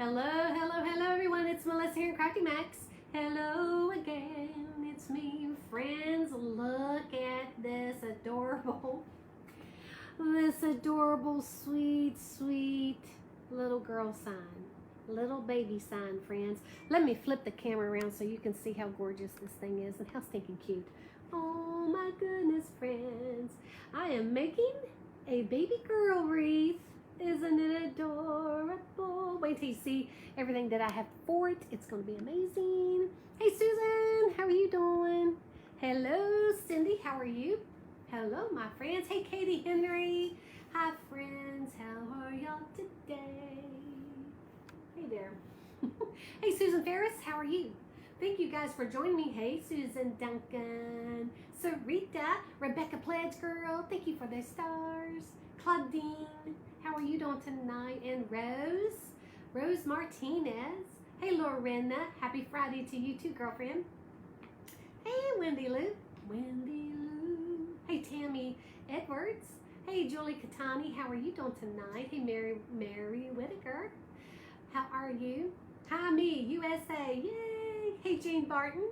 Hello everyone, it's Melissa here in Crafty Max. Hello again, it's me, friends. Look at this adorable, sweet little girl sign. Little baby sign, friends. Let me flip the camera around so you can see how gorgeous this thing is and how stinking cute. Oh my goodness, friends. I am making a baby girl wreath. Isn't it adorable? Wait till you see everything that I have for it. It's going to be amazing. Hey, Susan, how are you doing? Hello, Cindy, how are you? Hello, my friends. Hey, Katie Henry. Hi, friends. How are y'all today? Hey there. Hey, Susan Ferris, how are you? Thank you guys for joining me. Hey, Susan Duncan. Sarita, Rebecca Pledge Girl, thank you for those stars. Claudine, how are you doing tonight? And Rose Martinez. Hey, Lorena, happy Friday to you too, girlfriend. Hey, Wendy Lou. Hey, Tammy Edwards. Hey, Julie Katani, how are you doing tonight? Hey, Mary Whitaker, how are you? Hi, me, USA, yay. Hey, Jane Barton.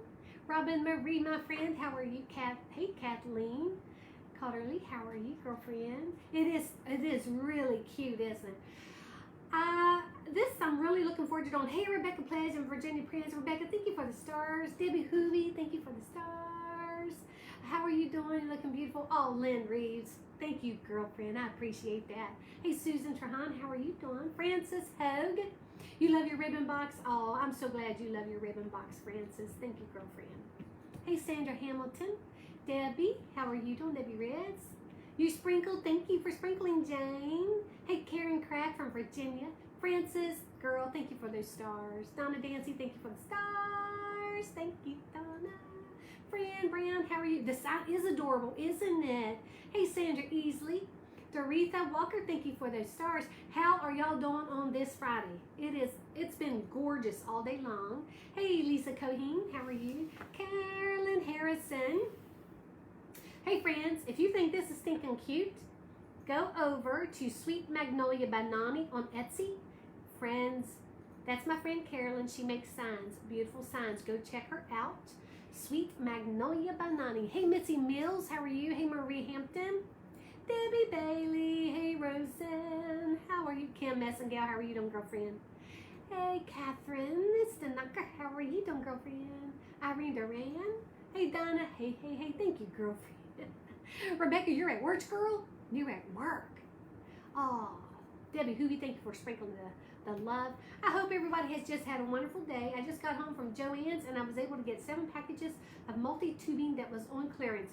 Robin Marie, my friend, how are you? Hey, Kathleen Cotterly, how are you, girlfriend? It is really cute, isn't it? This I'm really looking forward to doing. Hey, Rebecca Pledge and Virginia Prince. Rebecca, thank you for the stars. Debbie Hoovy, thank you for the stars. How are you doing? Looking beautiful. Oh, Lynn Reeves, thank you, girlfriend. I appreciate that. Hey, Susan Trahan, how are you doing? Frances Hogue, you love your ribbon box. Oh, I'm so glad you love your ribbon box, Frances. Thank you, girlfriend. Hey, Sandra Hamilton. Debbie, how are you doing? Debbie Reds. You sprinkled. Thank you for sprinkling, Jane. Hey, Karen Crack from Virginia. Frances, girl, thank you for those stars. Donna Dancy, thank you for the stars. Thank you, Donna. Fran Brown, how are you? The sign is adorable, isn't it? Hey, Sandra Easley. Doretha Walker, thank you for those stars. How are y'all doing on this Friday? It's been gorgeous all day long. Hey, Lisa Cohen, how are you? Carolyn Harrison. Hey, friends, if you think this is stinking cute, go over to Sweet Magnolia by Nani on Etsy. Friends, that's my friend Carolyn. She makes signs, beautiful signs. Go check her out. Sweet Magnolia by Nani. Hey, Mitzi Mills, how are you? Hey, Marie Hampton. Debbie Bailey, hey Roseanne, how are you? Kim Messingale, how are you doing, girlfriend? Hey Catherine, it's Tanaka, how are you doing, girlfriend? Irene Duran, hey Donna, hey, thank you, girlfriend. Rebecca, you're at work, girl? You're at work. Oh, Debbie Hoovy, thank you for sprinkling the love. I hope everybody has just had a wonderful day. I just got home from Joann's and I was able to get 7 packages of multi-tubing that was on clearance.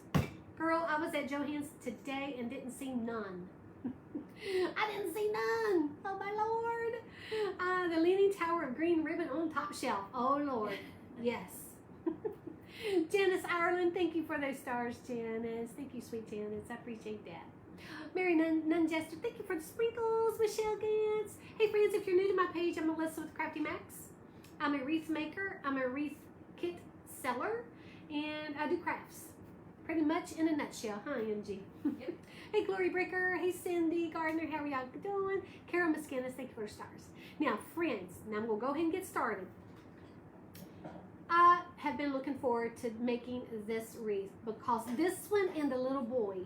Girl, I was at Joann's today and didn't see none. I didn't see none. Oh, my Lord. The Leaning Tower of Green Ribbon on top shelf. Oh, Lord. Yes. Janice Ireland, thank you for those stars, Janice. Thank you, sweet Janice. I appreciate that. Mary Nunjester, thank you for the sprinkles. Michelle Gantz. Hey, friends, if you're new to my page, I'm Melissa with Crafty Max. I'm a wreath maker. I'm a wreath kit seller, and I do crafts. Pretty much in a nutshell, huh, MG? Hey, Glory Bricker. Hey, Cindy Gardner. How are y'all doing? Carol Miskinis, thank you for the stars. Now, friends, now we'll go ahead and get started. I have been looking forward to making this wreath because this one and the little boy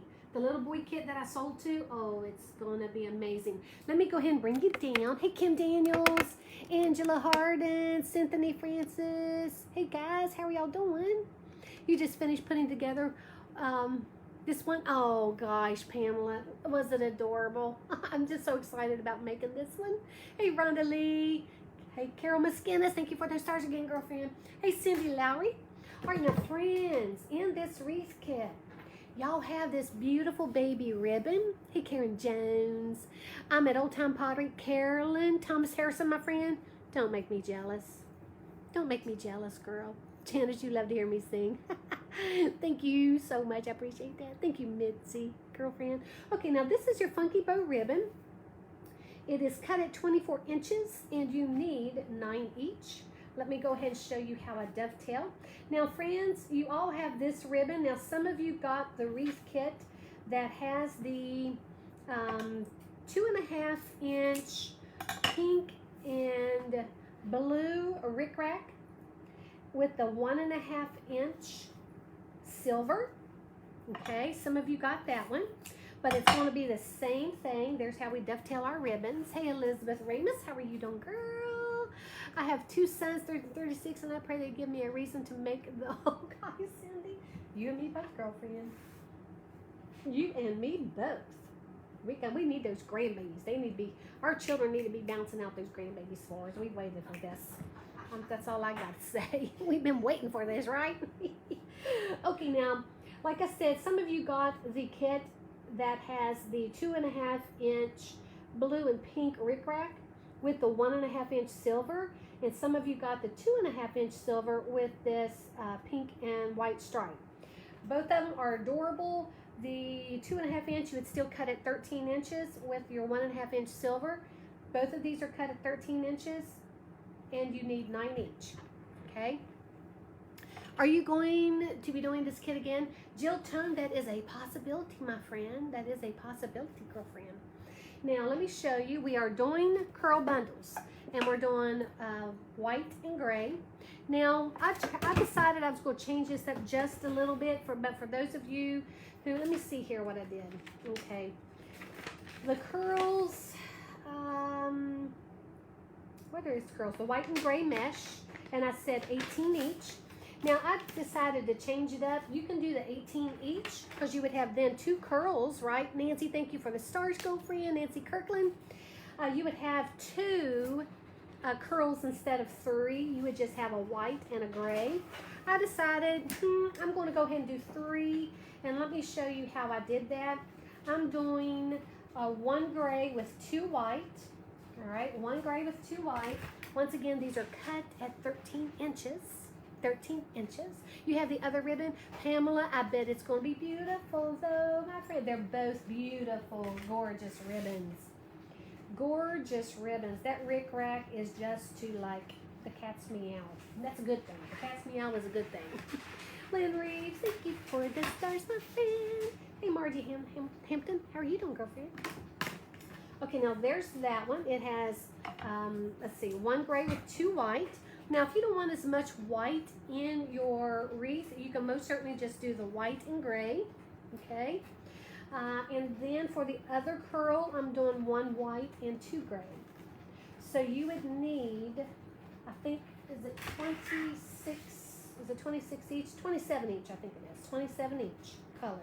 kit that I sold to, oh, it's going to be amazing. Let me go ahead and bring you down. Hey, Kim Daniels, Angela Harden, Cynthia Francis. Hey, guys, how are y'all doing? You just finished putting together this one. Oh gosh, Pamela, was it adorable? I'm just so excited about making this one. Hey, Rhonda Lee. Hey, Carol Miskinis, thank you for those stars again, girlfriend. Hey, Cindy Lowry. All right, now, friends, in this wreath kit, y'all have this beautiful baby ribbon. Hey, Karen Jones. I'm at Old Time Pottery. Carolyn Thomas Harrison, my friend. Don't make me jealous. Don't make me jealous, girl. Janice, you love to hear me sing. Thank you so much. I appreciate that. Thank you, Mitzi, girlfriend. Okay, now this is your funky bow ribbon. It is cut at 24 inches and you need 9 each. Let me go ahead and show you how I dovetail. Now, friends, you all have this ribbon. Now, some of you got the wreath kit that has the 2.5 inch pink and blue rickrack with the 1.5 inch silver. Okay, some of you got that one, but it's going to be the same thing. There's how we dovetail our ribbons. Hey, Elizabeth Ramus, how are you doing, girl? I have 2 sons, 30 and 36, and I pray they give me a reason to make the whole guy, Cindy. You and me both, girlfriend. You and me both. We need those grandbabies. They need to be, our children need to be bouncing out those grandbabies for us. We've waited for this. That's all I got to say. We've been waiting for this, right? Okay, now, like I said, some of you got the kit that has the 2.5 inch blue and pink rickrack with the 1.5 inch silver, and some of you got the 2.5 inch silver with this pink and white stripe. Both of them are adorable. The 2.5 inch, you would still cut at 13 inches with your 1.5 inch silver. Both of these are cut at 13 inches, and you need 9 each. Okay. Are you going to be doing this kit again? Jill Tone, that is a possibility, my friend. That is a possibility, girlfriend. Now, let me show you. We are doing curl bundles, and we're doing white and gray. Now, I decided I was going to change this up just a little bit, but for those of you who, let me see here what I did. Okay. The curls, what are these curls? The white and gray mesh, and I said 18 each. Now, I decided to change it up. You can do the 18 each because you would have then 2 curls, right? Nancy, thank you for the stars, girlfriend. Nancy Kirkland. You would have 2 curls instead of 3. You would just have a white and a gray. I decided I'm going to go ahead and do 3. And let me show you how I did that. I'm doing 1 gray with 2 white. All right, 1 gray with 2 white. Once again, these are cut at 13 inches. 13 inches. You have the other ribbon. Pamela, I bet it's going to be beautiful though, my friend. They're both beautiful, gorgeous ribbons. Gorgeous ribbons. That rickrack is just to like the cat's meow. That's a good thing. The cat's meow is a good thing. Lynn Reeves, thank you for the stars, my friend. Hey, Margie Hampton, how are you doing, girlfriend? Okay, now there's that one. It has, let's see, 1 gray with 2 white. Now, if you don't want as much white in your wreath, you can most certainly just do the white and gray, okay? And then for the other curl, I'm doing 1 white and 2 gray. So you would need, I think, is it 26, is it 26 each? 27 each, I think it is. 27 each color.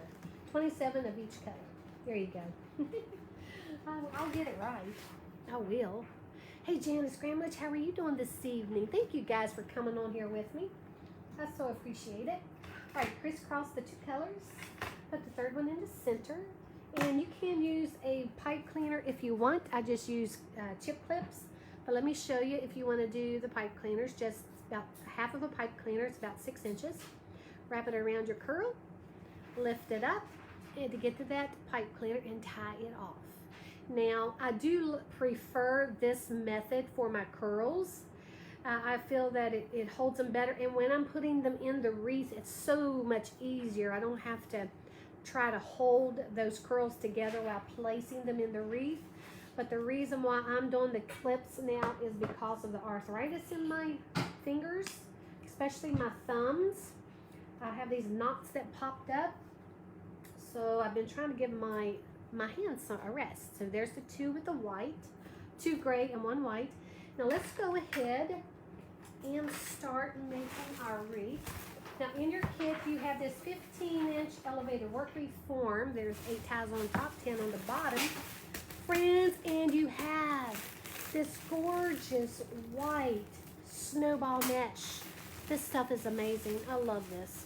27 of each color. There you go. I'll get it right. I will. Hey, Janice Gramlich, how are you doing this evening? Thank you guys for coming on here with me. I so appreciate it. All right, crisscross the 2 colors. Put the 3rd one in the center. And you can use a pipe cleaner if you want. I just use chip clips. But let me show you if you want to do the pipe cleaners. Just about half of a pipe cleaner. It's about 6 inches. Wrap it around your curl. Lift it up. And to get to that pipe cleaner and tie it off. Now, I do prefer this method for my curls. I feel that it holds them better. And when I'm putting them in the wreath, it's so much easier. I don't have to try to hold those curls together while placing them in the wreath. But the reason why I'm doing the clips now is because of the arthritis in my fingers, especially my thumbs. I have these knots that popped up. So I've been trying to give my hands a rest. So there's the 2 with the white, 2 gray and 1 white. Now let's go ahead and start making our wreath. Now in your kit you have this 15-inch elevated work wreath form. There's 8 ties on top, 10 on the bottom. Friends, and you have this gorgeous white snowball mesh. This stuff is amazing. I love this.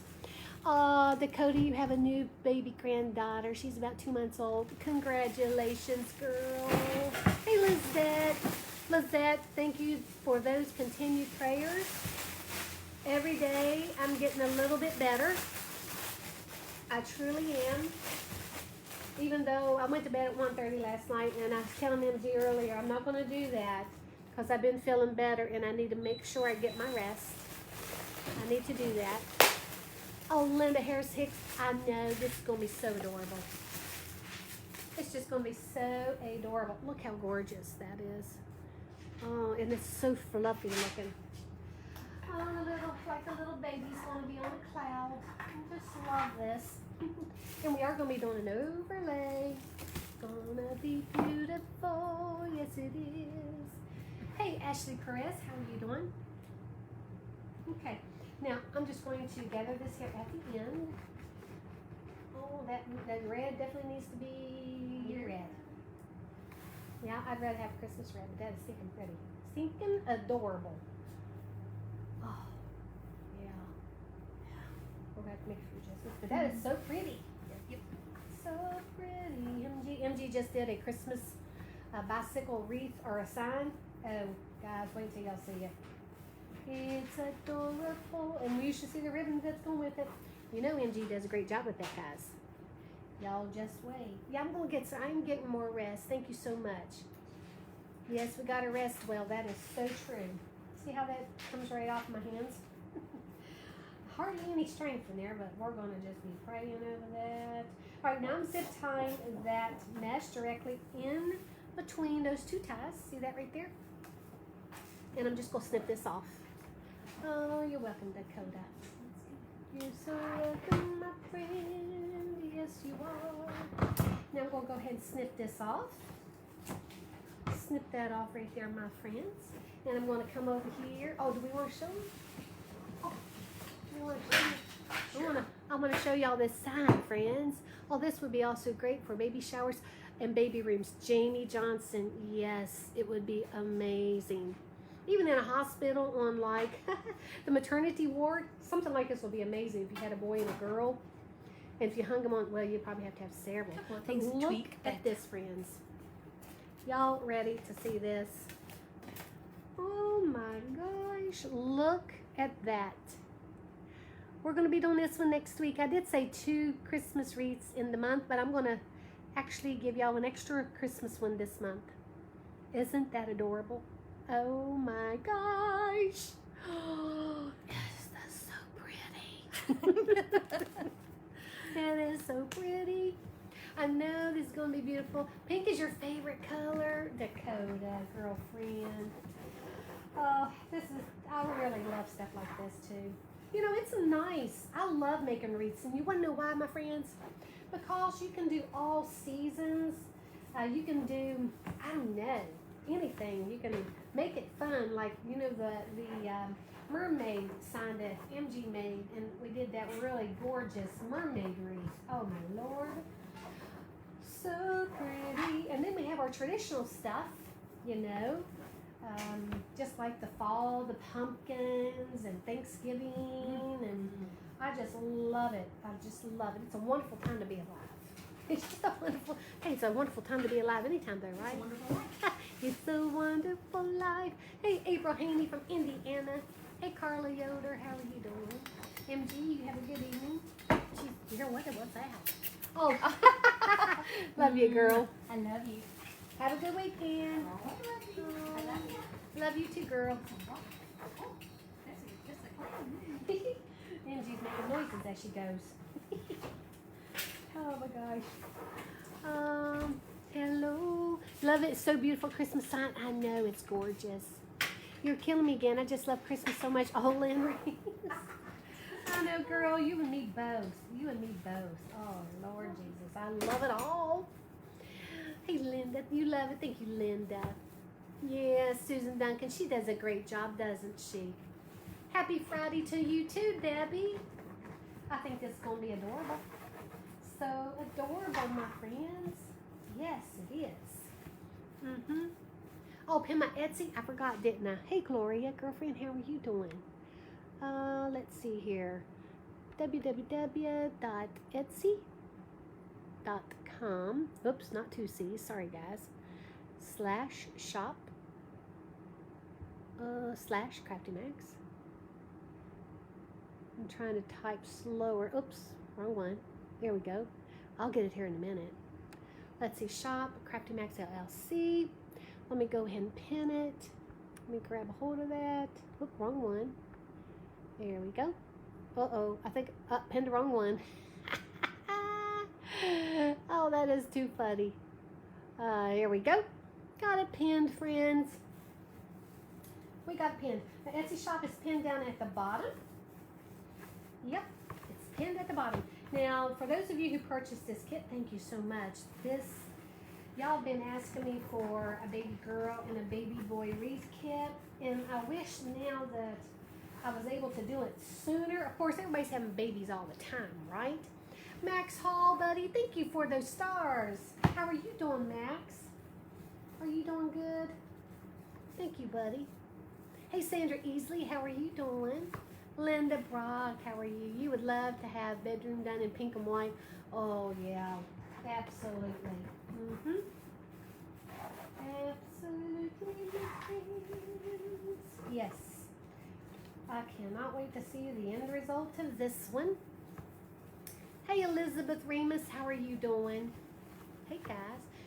Dakota, you have a new baby granddaughter. She's about 2 months old. Congratulations, girl. Hey, Lizette, thank you for those continued prayers. Every day, I'm getting a little bit better. I truly am. Even though I went to bed at 1:30 last night, and I was telling MG earlier, I'm not going to do that because I've been feeling better, and I need to make sure I get my rest. I need to do that. Oh, Linda Harris Hicks, I know this is going to be so adorable. It's just going to be so adorable. Look how gorgeous that is. Oh, and it's so fluffy looking. Oh, like the little baby's gonna be on a cloud. I just love this. And we are gonna be doing an overlay. Gonna be beautiful, yes it is. Hey, Ashley Perez, how are you doing? Okay, now I'm just going to gather this here at the end. Oh, that red definitely needs to be red. Yeah, I'd rather have Christmas red, but that is stinking pretty. Stinking adorable. Oh, yeah. We're going to have to make a few adjustments, but that is so pretty. Yep. So pretty. MG just did a Christmas bicycle wreath or a sign. Oh, guys, wait till y'all see it. It's adorable. And you should see the ribbon that's going with it. You know MG does a great job with that, guys. Y'all just wait. Yeah, I'm getting more rest. Thank you so much. Yes, we got to rest well. That is so true. See how that comes right off my hands? Hardly any strength in there, but we're going to just be praying over that. All right, now I'm zip tying that mesh directly in between those two ties. See that right there? And I'm just going to snip this off. Oh, you're welcome, Dakota. You're so welcome, my friend. Yes, you are. Now I'm going to go ahead and snip this off. Snip that off right there, my friends. And I'm going to come over here. Oh, do we want to show you? Oh, do we want to show you? I want to show y'all this sign, friends. Oh, this would be also great for baby showers and baby rooms. Jamie Johnson. Yes, it would be amazing. Even in a hospital on like the maternity ward, something like this would be amazing if you had a boy and a girl. And if you hung them on, well, you'd probably have to have several. Things look tweak at this, friends. Y'all ready to see this? Oh my gosh, look at that. We're going to be doing this one next week. I did say 2 Christmas wreaths in the month, but I'm going to actually give y'all an extra Christmas one this month. Isn't that adorable? Oh my gosh. Oh, is that so pretty? That is so pretty. I know this is going to be beautiful. Pink is your favorite color. Dakota, girlfriend. Oh, I really love stuff like this too. You know, it's nice. I love making wreaths. And you want to know why, my friends? Because you can do all seasons. You can do, I don't know, anything. You can make it fun. Like, you know, the mermaid sign that MG made. And we did that really gorgeous mermaid wreath. Oh, my Lord. So pretty. And then we have our traditional stuff, you know. Just like the fall, the pumpkins, and Thanksgiving, and I just love it. I just love it. It's a wonderful time to be alive. It's just a wonderful. Hey, it's a wonderful time to be alive anytime, though, right? It's a wonderful life. It's a wonderful life. Hey, April Haney from Indiana. Hey, Carla Yoder, how are you doing? MG, you have a good evening. Geez, you know what? What's that? Oh, love you, girl. I love you. Have a good weekend. Oh, I love you. I love you. Love you too, girl. Oh, that's just a clown. And she's making noises as she goes. Oh my gosh. Hello. Love it. It's so beautiful. Christmas sign. I know it's gorgeous. You're killing me again. I just love Christmas so much. Oh, Lynn Reese. I know, girl. You and me both. You and me both. Oh, Lord Jesus. I love it all. Hey, Linda. You love it. Thank you, Linda. Yeah, Susan Duncan. She does a great job, doesn't she? Happy Friday to you too, Debbie. I think this is going to be adorable. So adorable, my friends. Yes, it is. Oh, pin my Etsy. I forgot, didn't I? Hey, Gloria, girlfriend, how are you doing? Let's see here. www.etsy.com. Oops, not 2 C's. Sorry, guys. /shop /CraftyMax. I'm trying to type slower. Oops, wrong one. Here we go. I'll get it here in a minute. Let's see, shop, CraftyMax LLC. Let me go ahead and pin it. Let me grab a hold of that. Oop, wrong one. There we go. Uh-oh, I think I pinned the wrong one. Oh, that is too funny. Here we go. Got it pinned, friends. We got pinned. The Etsy shop is pinned down at the bottom. Yep, it's pinned at the bottom. Now, for those of you who purchased this kit, thank you so much. Y'all have been asking me for a baby girl and a baby boy wreath kit, and I wish now that I was able to do it sooner. Of course, everybody's having babies all the time, right? Max Hall, buddy, thank you for those stars. How are you doing, Max? Are you doing good? Thank you, buddy. Hey, Sandra Easley, how are you doing? Linda Brock, how are you? You would love to have bedroom done in pink and white. Oh, yeah, absolutely. Mm-hmm. Absolutely. Yes. I cannot wait to see the end result of this one. Hey, Elizabeth Remus, how are you doing? Hey, guys.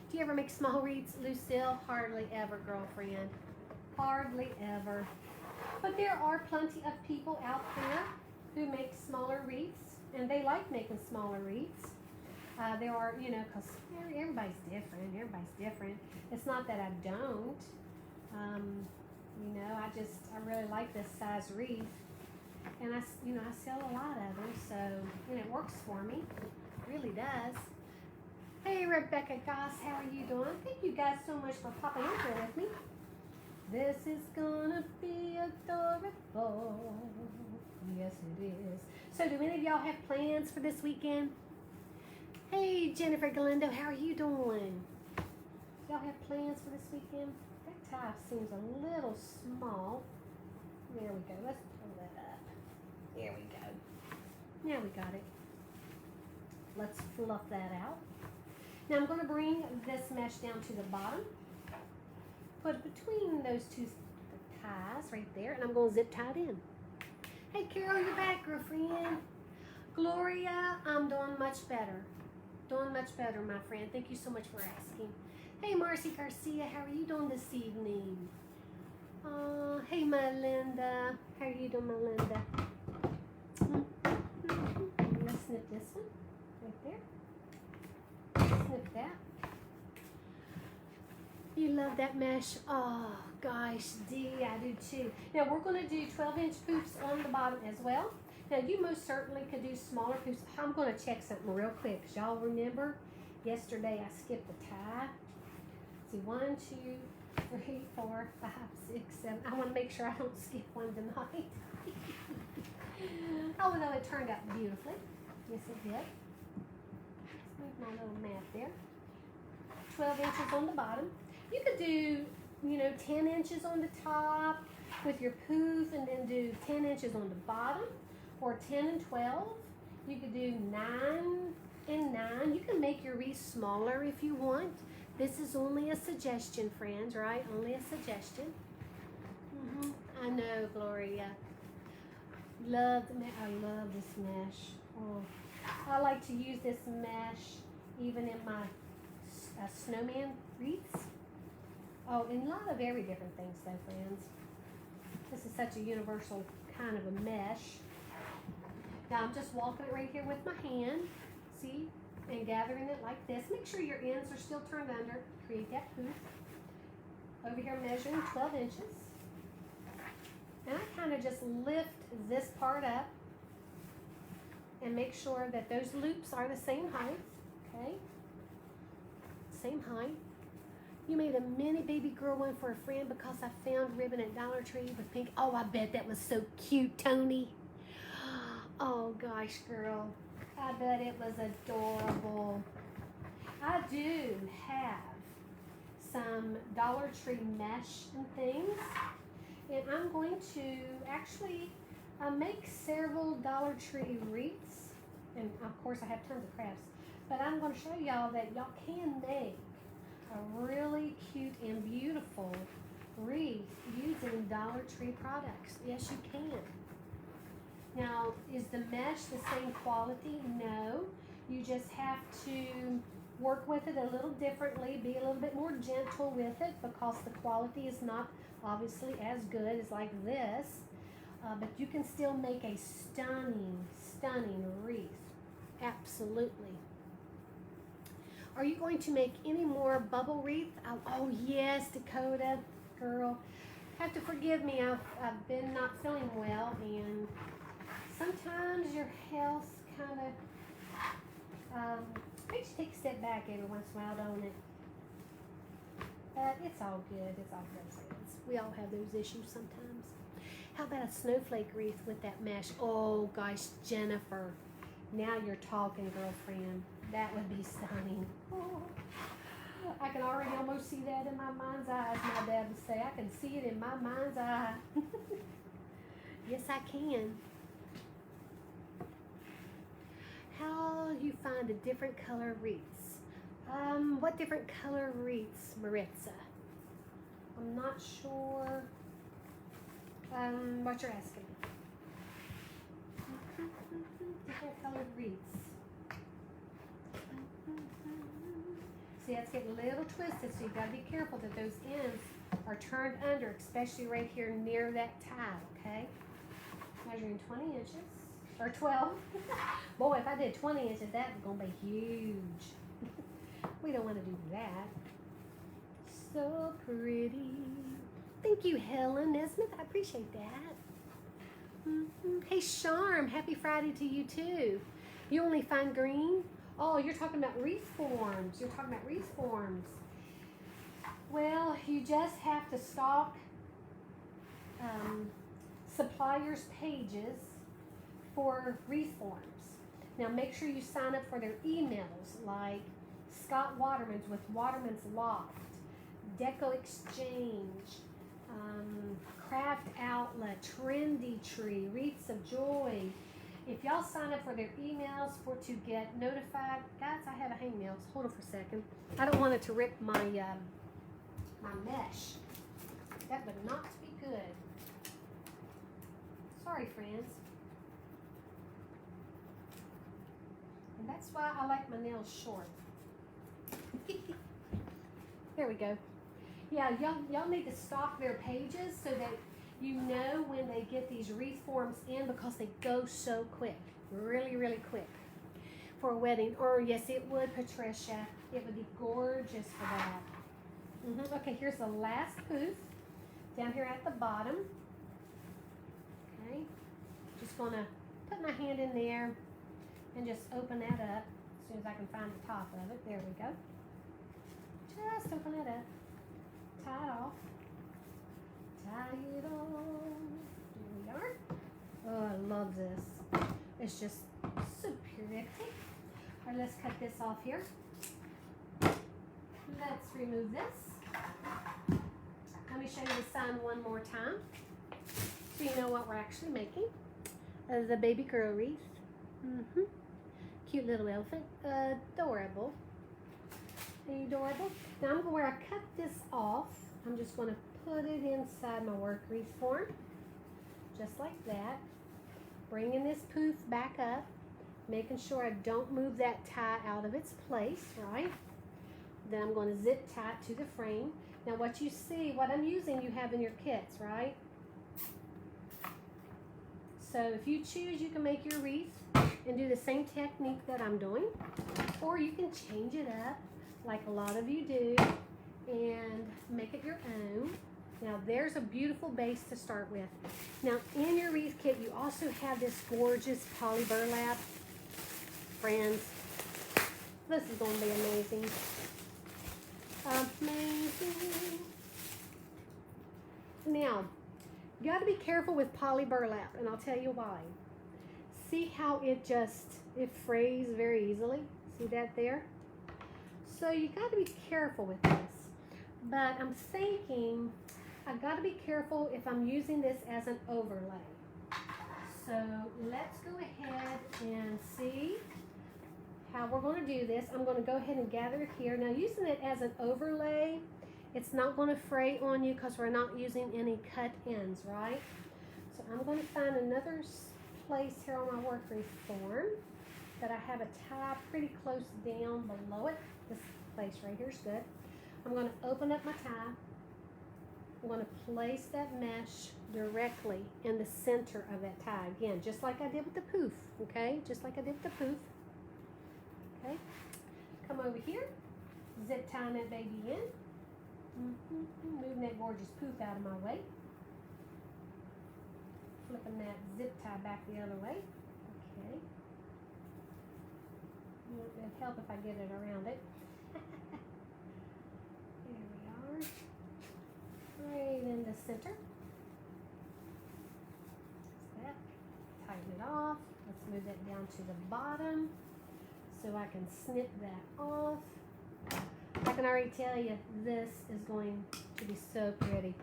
Do you ever make small wreaths, Lucille? Hardly ever, girlfriend. Hardly ever. But there are plenty of people out there who make smaller wreaths, and they like making smaller wreaths. There are, you know, because everybody's different. Everybody's different. It's not that I don't. You know, I really like this size wreath. And I sell a lot of them, so, it works for me. It really does. Hey, Rebecca Goss, how are you doing? Thank you guys so much for popping in here with me. This is gonna be adorable. Yes, it is. So, do any of y'all have plans for this weekend? Hey, Jennifer Galindo, how are you doing? Y'all have plans for this weekend? That tie seems a little small. There we go. Let's pull that up. There we go. Now we got it. Let's fluff that out. Now I'm going to bring this mesh down to the bottom. Put it between those two ties right there, and I'm going to zip tie it in. Hey, Carol, you're back, girlfriend. Gloria, I'm doing much better. Doing much better, my friend. Thank you so much for asking. Hey, Marcy Garcia, how are you doing this evening? Hey, Melinda. How are you doing, Melinda? Let's snip this one right there. Snip that. You love that mesh. Oh, gosh, Dee, I do too. Now, we're going to do 12-inch poofs on the bottom as well. Now, you most certainly could do smaller poofs. I'm going to check something real quick, because y'all remember yesterday I skipped the tie. See, 1, 2, 3, 4, 5, 6, 7. I want to make sure I don't skip one tonight. Oh, no, it turned out beautifully. Yes, it did. Let's move my little mat there. 12 inches on the bottom. You could do, 10 inches on the top with your poof, and then do 10 inches on the bottom, or 10 and 12. You could do 9 and 9. You can make your wreath smaller if you want. This is only a suggestion, friends, right? Only a suggestion. I know, Gloria. I love this mesh. Oh, I like to use this mesh even in my snowman wreaths. Oh, and a lot of very different things, though, friends. This is such a universal kind of a mesh. Now, I'm just walking it right here with my hand. See? And gathering it like this. Make sure your ends are still turned under. Create that poof. Over here measuring 12 inches. And I kind of just lift this part up and make sure that those loops are the same height. Okay? Same height. You made a mini baby girl one for a friend because I found ribbon at Dollar Tree with pink. Oh, I bet that was so cute, Tony. Oh, gosh, girl. I bet it was adorable. I do have some Dollar Tree mesh and things. And I'm going to actually make several Dollar Tree wreaths. And, of course, I have tons of crafts. But I'm going to show y'all that y'all can make a really cute and beautiful wreath using Dollar Tree products. Yes, you can. Now, is the mesh the same quality? No. You just have to work with it a little differently, be a little bit more gentle with it because the quality is not obviously as good as like this. But you can still make a stunning, stunning wreath. Absolutely. Are you going to make any more bubble wreath? Oh yes, Dakota, girl. Have to forgive me. I've been not feeling well, and sometimes your health kind of makes you take a step back every once in a while, don't it? But it's all good. It's all good, friends. We all have those issues sometimes. How about a snowflake wreath with that mesh? Oh gosh, Jennifer, now you're talking, girlfriend. That would be stunning. Oh, I can already almost see that in my mind's eye, as my dad would say. I can see it in my mind's eye. Yes, I can. How you find a different color wreaths? What different color wreaths, Maritza? I'm not sure what you're asking me. Different colored wreaths. See, that's getting a little twisted, so you gotta be careful that those ends are turned under, especially right here near that tie, okay? Measuring 20 inches, or 12. Boy, if I did 20 inches, that was gonna be huge. We don't want to do that. So pretty. Thank you, Helen Nesmith. I appreciate that. Hey, Charm. Happy Friday to you, too. You only find green? Oh, you're talking about wreath forms. You're talking about wreath forms. Well, you just have to stalk suppliers' pages for wreath forms. Now, make sure you sign up for their emails, like Scott Waterman's with Waterman's Loft, Deco Exchange, Craft Outlet, Trendy Tree, Wreaths of Joy. If y'all sign up for their emails to get notified, guys, I have a hangnail. Hold on for a second. I don't want it to rip my my mesh. That would not be good. Sorry, friends. And that's why I like my nails short. There we go. Yeah, y'all need to stalk their pages so that you know when they get these wreath forms in, because they go so quick, really, really quick for a wedding. Or yes, it would, Patricia. It would be gorgeous for that. Okay, here's the last poof down here at the bottom. Okay, just gonna put my hand in there and just open that up as soon as I can find the top of it. There we go. Just open it up. Tie it off. Tie it on. Here we are. Oh, I love this. It's just so pretty. All right, let's cut this off here. Let's remove this. Let me show you the sign one more time so you know what we're actually making. The Baby Girl Wreath. Cute little elephant. Adorable. Adorable. Now, where I cut this off, I'm just going to put it inside my work wreath form, just like that. Bringing this poof back up, making sure I don't move that tie out of its place, right? Then I'm going to zip tie it to the frame. Now, what you see, what I'm using, you have in your kits, right? So if you choose, you can make your wreath and do the same technique that I'm doing, or you can change it up like a lot of you do and make it your own. Now there's a beautiful base to start with. Now in your wreath kit, you also have this gorgeous poly burlap. Friends, this is going to be amazing. Amazing. Now, you got to be careful with poly burlap, and I'll tell you why. See how it frays very easily? See that there? So you got to be careful with this. But I'm thinking I've got to be careful if I'm using this as an overlay. So let's go ahead and see how we're going to do this. I'm going to go ahead and gather it here. Now, using it as an overlay, it's not going to fray on you because we're not using any cut ends, right? So I'm going to find another place here on my work wreath form that I have a tie pretty close down below it. This place right here is good. I'm going to open up my tie. I'm going to place that mesh directly in the center of that tie. Again, just like I did with the poof, okay? Just like I did with the poof. Okay? Come over here. Zip tying that baby in. Moving that gorgeous poof out of my way. flipping that zip tie back the other way. Okay. It'd help if I get it around it. There we are. Right in the center. That's that. Tighten it off. Let's move that down to the bottom so I can snip that off. I can already tell you this is going to be so pretty.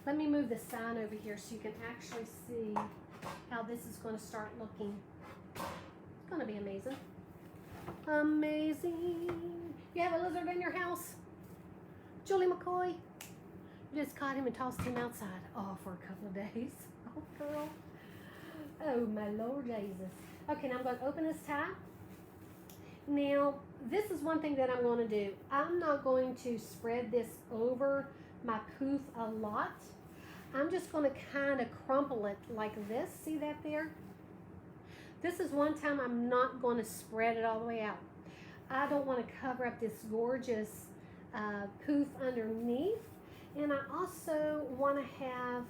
Let me move the sign over here so you can actually see how this is going to start looking. It's going to be amazing. Amazing. You have a lizard in your house? Julie McCoy? Just caught him and tossed him outside. Oh, for a couple of days. Oh, girl. Oh, my Lord Jesus. Okay, now I'm going to open this tie. Now, this is one thing that I'm going to do. I'm not going to spread this over my poof a lot. I'm just going to kind of crumple it like this. See that there? This is one time I'm not going to spread it all the way out. I don't want to cover up this gorgeous poof underneath. And I also want to have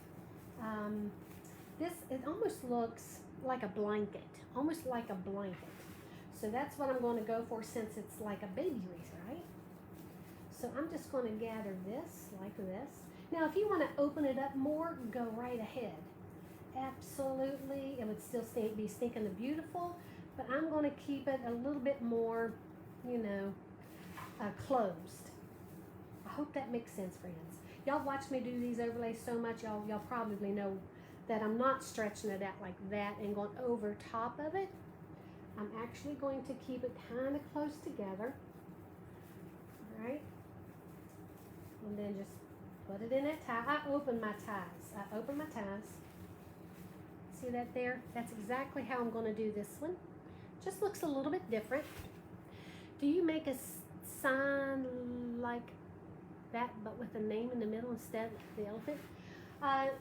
this, it almost looks like a blanket. Almost like a blanket. So that's what I'm going to go for since it's like a baby wreath, right? So I'm just going to gather this like this. Now, if you want to open it up more, go right ahead. Absolutely. It would still be stinking beautiful, but I'm going to keep it a little bit more, you know, closed. I hope that makes sense, friends. Y'all watch me do these overlays so much, y'all probably know that I'm not stretching it out like that and going over top of it. I'm actually going to keep it kind of close together. All right. And then just put it in that tie. I open my ties. See that there? That's exactly how I'm going to do this one. Just looks a little bit different. Do you make a sign like that but with a name in the middle instead of the elephant?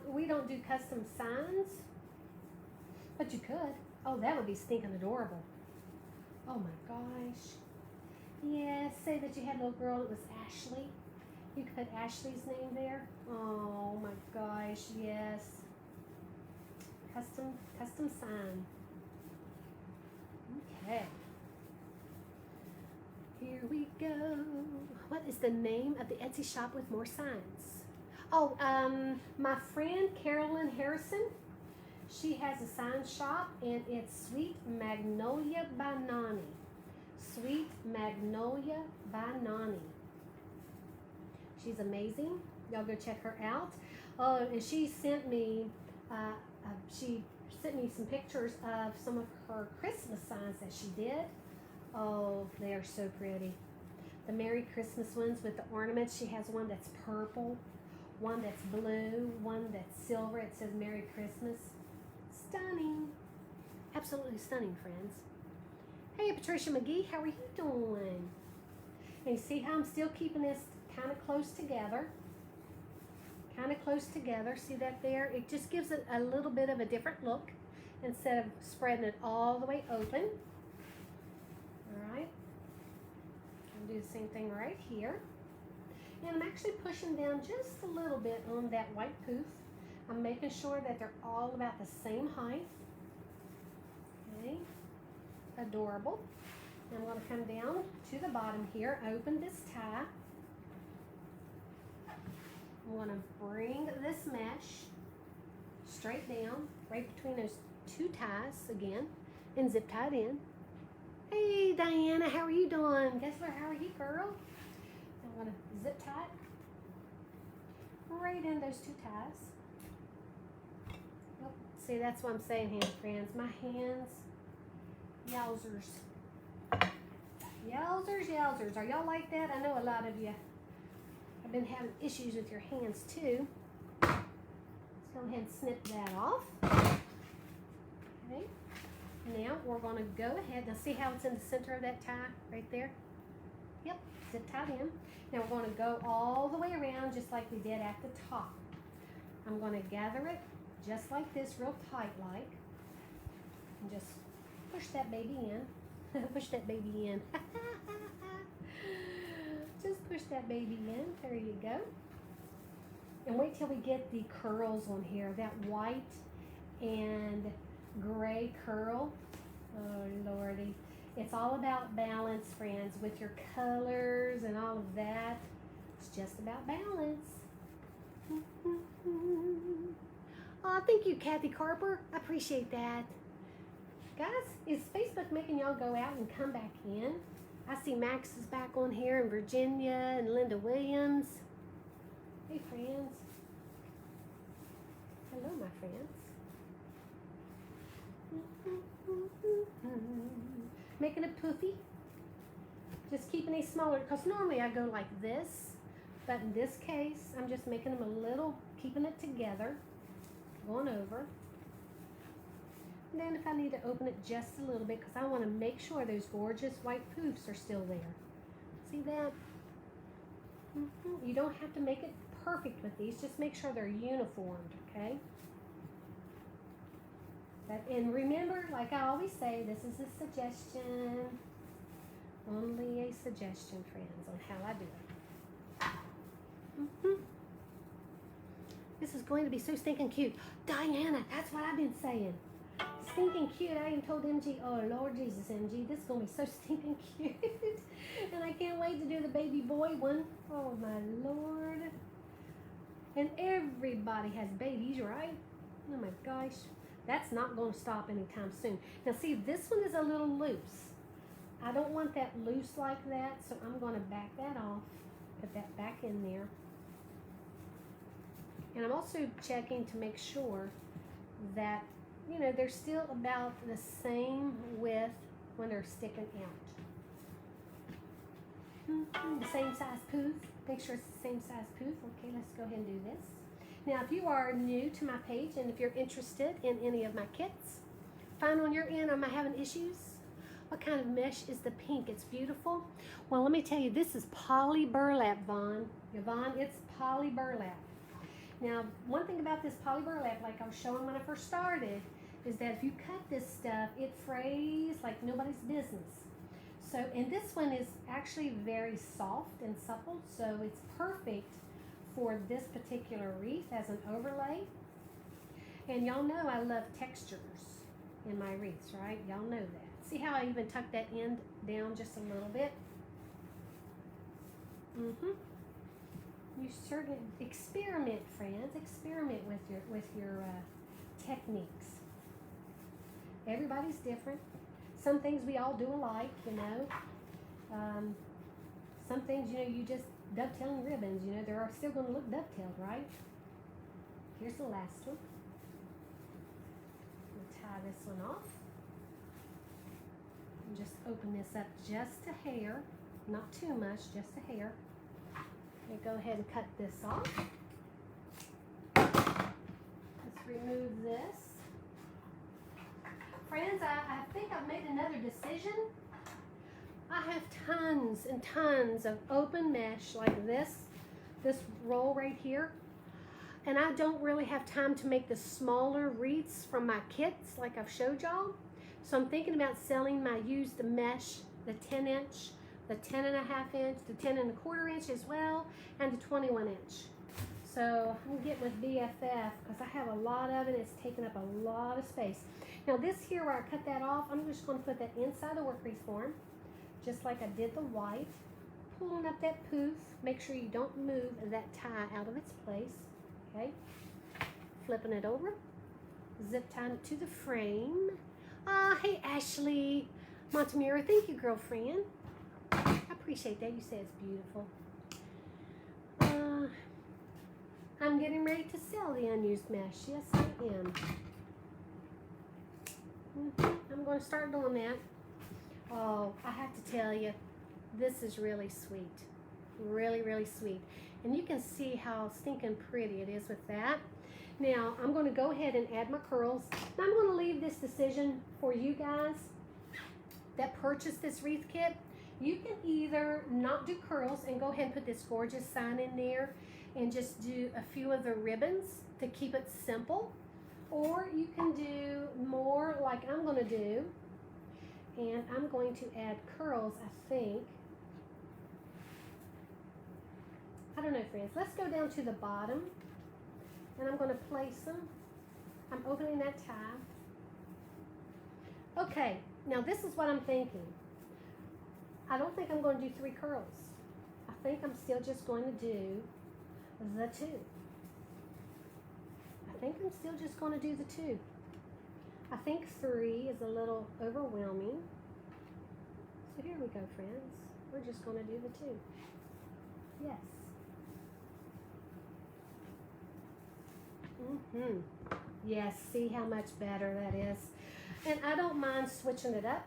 We don't do custom signs, but you could. Oh, that would be stinking adorable. Oh my gosh. Yeah, say that you had a little girl, it was Ashley. You could put Ashley's name there. Oh my gosh, yes. Custom sign. Okay. Here we go. What is the name of the Etsy shop with more signs? Oh, my friend Carolyn Harrison. She has a sign shop, and it's Sweet Magnolia by Nani. Sweet Magnolia by Nani. She's amazing. Y'all go check her out. Oh, and she sent me some pictures of some of her Christmas signs that she did. Oh, they are so pretty. The Merry Christmas ones with the ornaments. She has one that's purple, one that's blue, one that's silver. It says Merry Christmas. Stunning. Absolutely stunning, friends. Hey, Patricia McGee, how are you doing? And you see how I'm still keeping this kind of close together? Kind of close together. See that there? It just gives it a little bit of a different look instead of spreading it all the way open. All right. I'll do the same thing right here. And I'm actually pushing down just a little bit on that white poof. I'm making sure that they're all about the same height. Okay, adorable. I'm going to come down to the bottom here, open this tie. I'm going to bring this mesh straight down, right between those two ties again, and zip tie it in. Hey, Diana, how are you doing? Guess what? How are you, girl? I'm going to zip tie it right in those two ties. Oh, see, that's what I'm saying here, friends. My hands, yowzers. Yowzers, yowzers. Are y'all like that? I know a lot of you have been having issues with your hands too. Let's go ahead and snip that off. Okay. Now we're going to go ahead. Now see how it's in the center of that tie right there? Yep, zip tied in. Now we're going to go all the way around just like we did at the top. I'm going to gather it just like this, real tight like. And just push that baby in. Push that baby in. Just push that baby in. There you go. And wait till we get the curls on here. That white and gray curl. Oh, Lordy. It's all about balance, friends, with your colors and all of that. It's just about balance. Oh, thank you, Kathy Carper. I appreciate that. Guys, is Facebook making y'all go out and come back in? I see Max is back on here, and Virginia and Linda Williams. Hey, friends. Hello, my friends. Making a poofy. Just keeping these smaller, because normally I go like this, but in this case, I'm just making them a little, keeping it together, going over. And then if I need to open it just a little bit, because I want to make sure those gorgeous white poofs are still there. See that? You don't have to make it perfect with these, just make sure they're uniformed, okay? And remember, like I always say, this is a suggestion. Only a suggestion, friends, on how I do it. This is going to be so stinking cute. Diana, that's what I've been saying. Stinking cute. I even told MG, oh Lord Jesus, MG, this is going to be so stinking cute. And I can't wait to do the baby boy one. Oh my Lord. And everybody has babies, right? Oh my gosh. That's not going to stop anytime soon. Now see, this one is a little loose. I don't want that loose like that, so I'm going to back that off, put that back in there. And I'm also checking to make sure that, you know, they're still about the same width when they're sticking out. The same size poof. Make sure it's the same size poof. Okay, let's go ahead and do this. Now, if you are new to my page and if you're interested in any of my kits, find on your end, am I having issues? What kind of mesh is the pink? It's beautiful. Well, let me tell you, this is poly burlap, Yvonne, it's poly burlap. Now, one thing about this poly burlap, like I was showing when I first started, is that if you cut this stuff, it frays like nobody's business. So, and this one is actually very soft and supple, so it's perfect for this particular wreath as an overlay. And y'all know I love textures in my wreaths, right? Y'all know that. See how I even tucked that end down just a little bit? You certainly experiment, friends. Experiment with your techniques. Everybody's different. Some things we all do alike, you know. Some things, you know, you just dovetailing ribbons, you know, they're still going to look dovetailed, right? Here's the last one. We'll tie this one off. And just open this up just a hair, not too much, just a hair. And go ahead and cut this off. Let's remove this. Friends, I think I've made another decision. I have tons and tons of open mesh like this roll right here. And I don't really have time to make the smaller wreaths from my kits like I've showed y'all. So I'm thinking about selling my used mesh, the 10 inch, the 10.5 inch, the 10.25 inch as well, and the 21 inch. So I'm getting with BFF because I have a lot of it. It's taking up a lot of space. Now this here where I cut that off, I'm just going to put that inside the work wreath form, just like I did the white. Pulling up that poof. Make sure you don't move that tie out of its place. Okay. Flipping it over. Zip tying it to the frame. Ah, hey Ashley Montemura, thank you, girlfriend. I appreciate that. You say it's beautiful. I'm getting ready to sell the unused mesh. Yes, I am. I'm going to start doing that. Oh, I have to tell you, this is really sweet. Really, really sweet. And you can see how stinking pretty it is with that. Now, I'm going to go ahead and add my curls. Now, I'm going to leave this decision for you guys that purchased this wreath kit. You can either not do curls and go ahead and put this gorgeous sign in there and just do a few of the ribbons to keep it simple. Or you can do more like I'm going to do. And I'm going to add curls, I think. I don't know, friends. Let's go down to the bottom. And I'm going to place them I'm opening that tab. Okay, now this is what I'm thinking. I don't think I'm going to do 3 curls. I think I'm still just going to do the 2. I think I'm still just going to do the 2. I think 3 is a little overwhelming. So here we go, friends. We're just going to do the 2. Yes. Yes, see how much better that is. And I don't mind switching it up.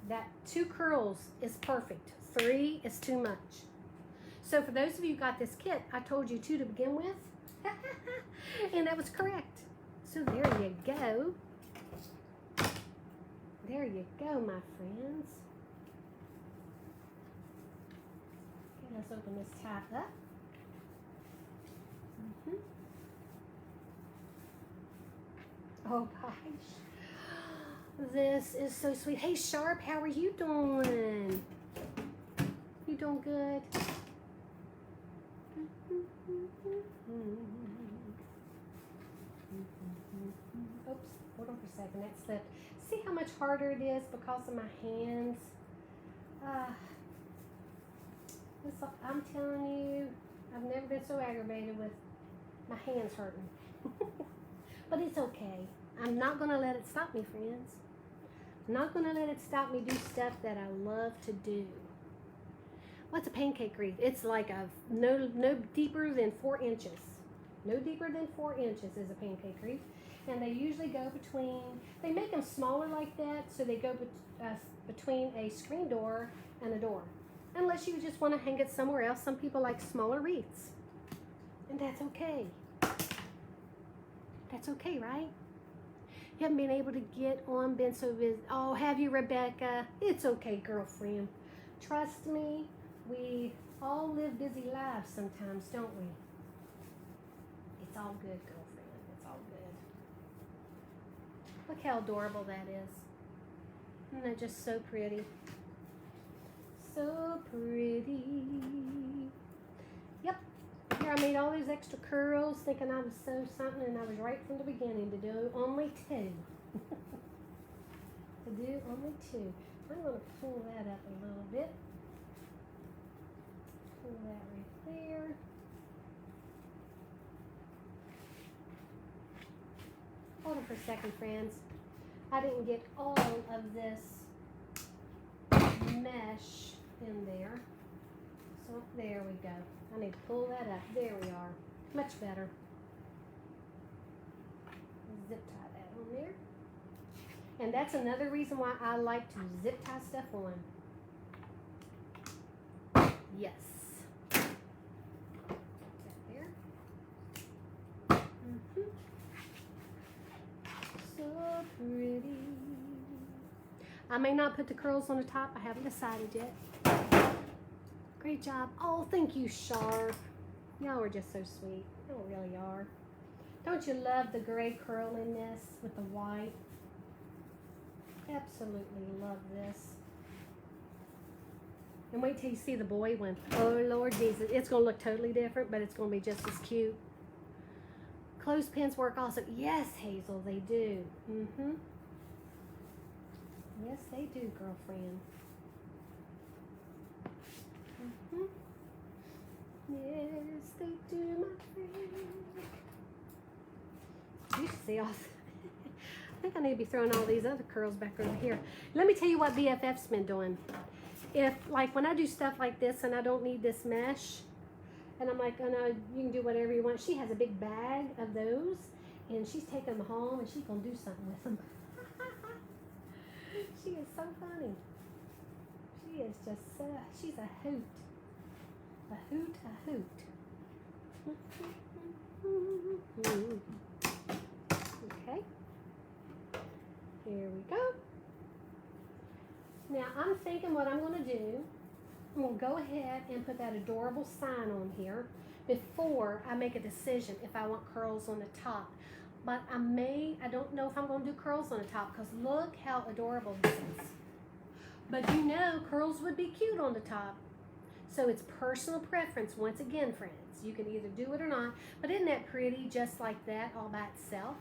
That 2 curls is perfect. 3 is too much. So for those of you who got this kit, I told you 2 to begin with. And that was correct. So there you go. There you go, my friends. Okay, let's open this tab up. Oh gosh, this is so sweet. Hey Sharp, how are you doing? You doing good? Oops, hold on for a second, that slipped. See how much harder it is because of my hands? I'm telling you, I've never been so aggravated with my hands hurting. But it's okay. I'm not going to let it stop me, friends. I'm not going to let it stop me do stuff that I love to do. What's a pancake wreath? It's like a no deeper than 4 inches. No deeper than 4 inches is a pancake wreath. And they usually go between, they make them smaller like that, so they go between a screen door and a door. Unless you just want to hang it somewhere else. Some people like smaller wreaths. And that's okay. That's okay, right? You haven't been able to get on, been so busy. Oh, have you, Rebecca? It's okay, girlfriend. Trust me, we all live busy lives sometimes, don't we? It's all good, girlfriend. It's all good. Look how adorable that is. Isn't that just so pretty? So pretty. Yep. Here I made all these extra curls thinking I was so something, and I was right from the beginning to do only 2. To do only 2. I'm going to pull that up a little bit. Pull that right there. Hold on for a second, friends. I didn't get all of this mesh in there. So there we go. I need to pull that up. There we are. Much better. Zip tie that on there. And that's another reason why I like to zip tie stuff on. Yes. Put that there. So pretty. I may not put the curls on the top. I haven't decided yet. Great job. Oh, thank you, Sharp. Y'all are just so sweet. Y'all really are. Don't you love the gray curl in this with the white? Absolutely love this. And wait till you see the boy one. Oh, Lord Jesus. It's going to look totally different, but it's going to be just as cute. Clothespins work also. Yes, Hazel, they do. Yes, they do, girlfriend. Yes, they do, my friend. You should see all. I think I need to be throwing all these other curls back over here. Let me tell you what BFF's been doing. If, like, when I do stuff like this and I don't need this mesh, and I'm like, oh no, you can do whatever you want. She has a big bag of those, and she's taking them home, and she's going to do something with them. She is so funny. She is just, she's a hoot. A hoot, a hoot. Okay. Here we go. Now I'm thinking what I'm going to do, I'm going to go ahead and put that adorable sign on here before I make a decision if I want curls on the top. But I don't know if I'm going to do curls on the top because look how adorable this is. But you know curls would be cute on the top. So it's personal preference once again, friends. You can either do it or not. But isn't that pretty just like that all by itself?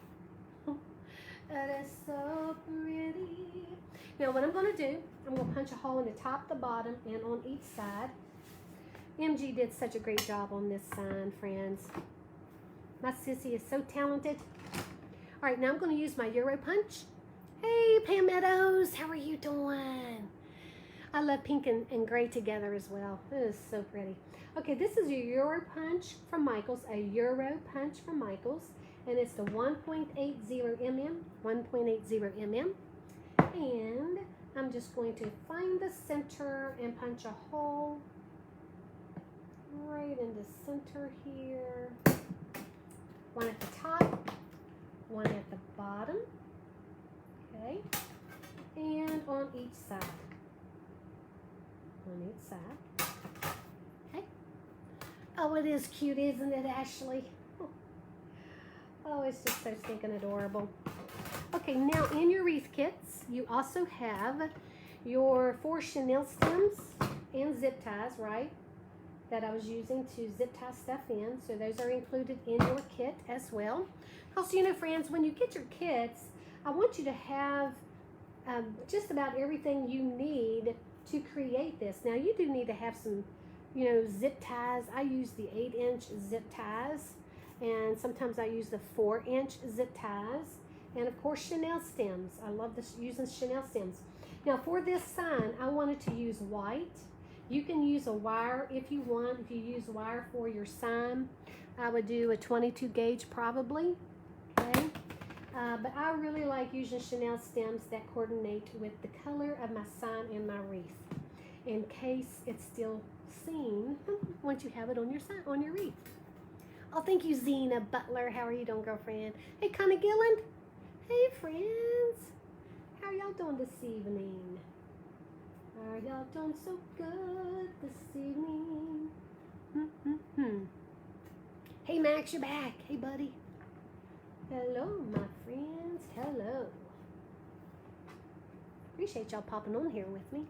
That is so pretty. Now what I'm going to do, I'm going to punch a hole in the top, the bottom, and on each side. MG did such a great job on this sign, friends. My sissy is so talented. All right, now I'm going to use my Euro punch. Hey, Pam Meadows, how are you doing? I love pink and gray together as well. It is so pretty. Okay, this is a Euro punch from Michaels, a Euro punch from Michaels, and it's the 1.80 mm, 1.80 mm. And I'm just going to find the center and punch a hole right in the center here. One at the top, one at the bottom. Okay, and on each side. On each side. Okay. Oh, it is cute, isn't it, Ashley? Oh, it's just so stinking adorable. Okay, now in your wreath kits, you also have your 4 chenille stems and zip ties, right? That I was using to zip tie stuff in. So those are included in your kit as well. Also, you know, friends, when you get your kits, I want you to have just about everything you need to create this. Now, you do need to have some, you know, zip ties. I use the 8-inch zip ties, and sometimes I use the 4-inch zip ties, and of course chenille stems. I love this, using chenille stems. Now, for this sign, I wanted to use white. You can use a wire if you want. If you use wire for your sign, I would do a 22 gauge probably. Okay. But I really like using chenille stems that coordinate with the color of my sign and my wreath, in case it's still seen once you have it on your sign, on your wreath. Oh, thank you, Zena Butler. How are you doing, girlfriend? Hey, Connie Gilland. Hey, friends. How are y'all doing this evening? Are y'all doing so good this evening? Hey, Max, you're back. Hey, buddy. Hello, my friends. Hello. Appreciate y'all popping on here with me.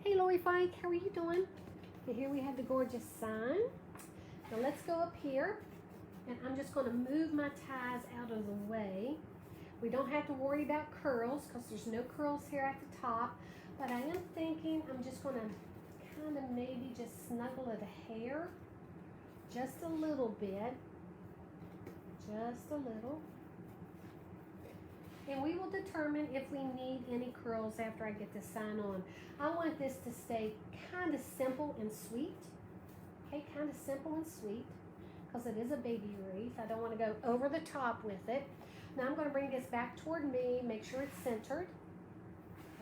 Hey, Lori Fike. How are you doing? And here we have the gorgeous sign. Now let's go up here. And I'm just going to move my ties out of the way. We don't have to worry about curls because there's no curls here at the top. But I am thinking I'm just going to kind of maybe just snuggle it a hair. Just a little bit. Just a little. And we will determine if we need any curls after I get the sign on. I want this to stay kind of simple and sweet. Okay, kind of simple and sweet. Because it is a baby wreath. I don't want to go over the top with it. Now I'm going to bring this back toward me. Make sure it's centered.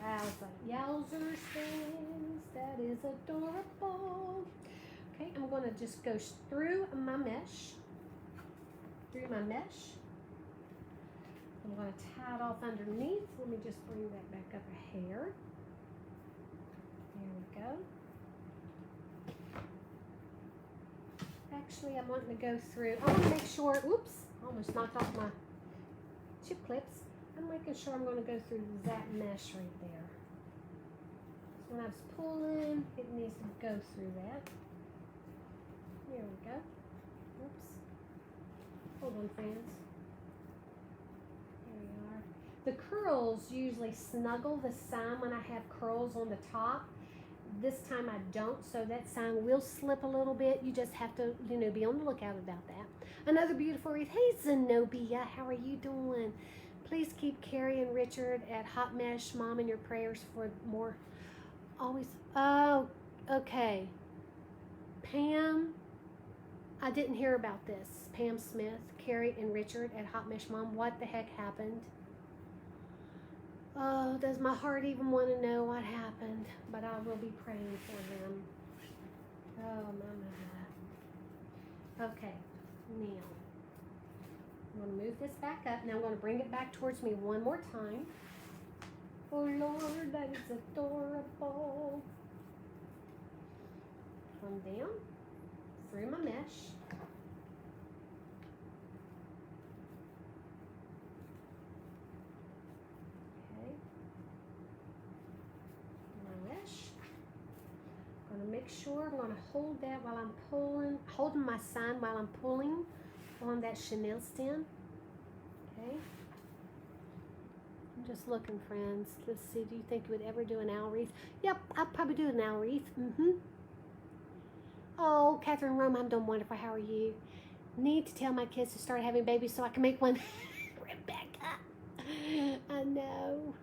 I was like, yowzers things. That is adorable. Okay, I'm going to just go through my mesh. Through my mesh. I'm going to tie it off underneath. Let me just bring that back up a hair. There we go. Actually, I'm wanting to go through. I want to make sure, oops, I almost knocked off my chip clips. I'm making sure I'm going to go through that mesh right there. So when I was pulling, it needs to go through that. There we go. Oops. Hold on, friends. There we are. The curls usually snuggle the sign when I have curls on the top. This time I don't, so that sign will slip a little bit. You just have to, you know, be on the lookout about that. Another beautiful wreath. Hey, Zenobia, how are you doing? Please keep Carrie and Richard at Hot Mesh Mom in your prayers for more. Always. Oh, okay. Pam, I didn't hear about this. Pam Smith, Carrie and Richard at Hot Mesh Mom. What the heck happened? Oh, does my heart even want to know what happened? But I will be praying for them. Oh, my. Okay, now I'm going to move this back up. Now I'm going to bring it back towards me one more time. Oh, Lord, that is adorable. Come down through my mesh. Make sure I'm going to hold that while I'm pulling, holding my sign while I'm pulling on that chenille stem. Okay. I'm just looking, friends. Let's see. Do you think you would ever do an owl wreath? Yep, I'd probably do an owl wreath. Oh, Catherine Rome, I'm doing wonderful. How are you? Need to tell my kids to start having babies so I can make one. Rebecca. I know.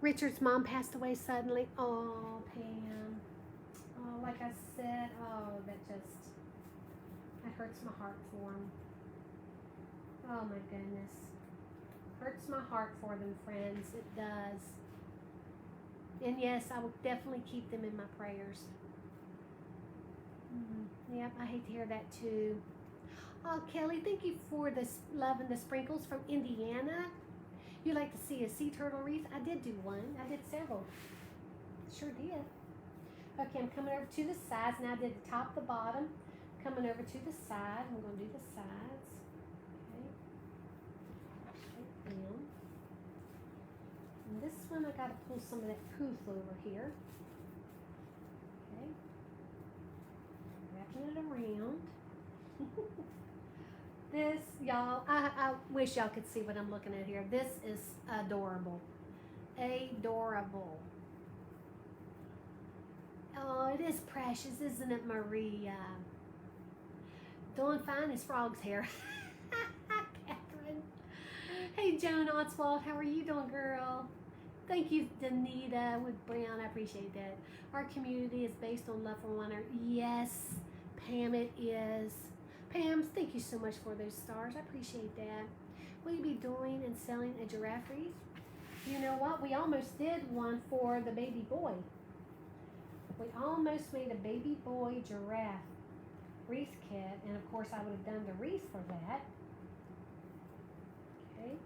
Richard's mom passed away suddenly. Oh, Pam. Oh, like I said, that hurts my heart for him. Oh my goodness. Hurts my heart for them, friends. It does. And yes, I will definitely keep them in my prayers. Yep, I hate to hear that too. Oh, Kelly, thank you for this love and the sprinkles from Indiana. You like to see a sea turtle wreath? I did do one. I did several. Sure did. Okay, I'm coming over to the sides. Now I did the top, the bottom. Coming over to the side. I'm going to do the sides. Okay. Straight down. And this one, I got to pull some of that poof over here. Okay. Wrapping it around. This, y'all, I wish y'all could see what I'm looking at here. This is adorable. Adorable. Oh, it is precious, isn't it, Maria? Doing fine as frog's hair. Catherine. Hey, Joan Oswald, how are you doing, girl? Thank you, Danita with Brown. I appreciate that. Our community is based on love for one another. Yes, Pam, it is. Pam, thank you so much for those stars. I appreciate that. Will you be doing and selling a giraffe wreath? You know what? We almost did one for the baby boy. We almost made a baby boy giraffe wreath kit, and of course I would have done the wreath for that. Okay.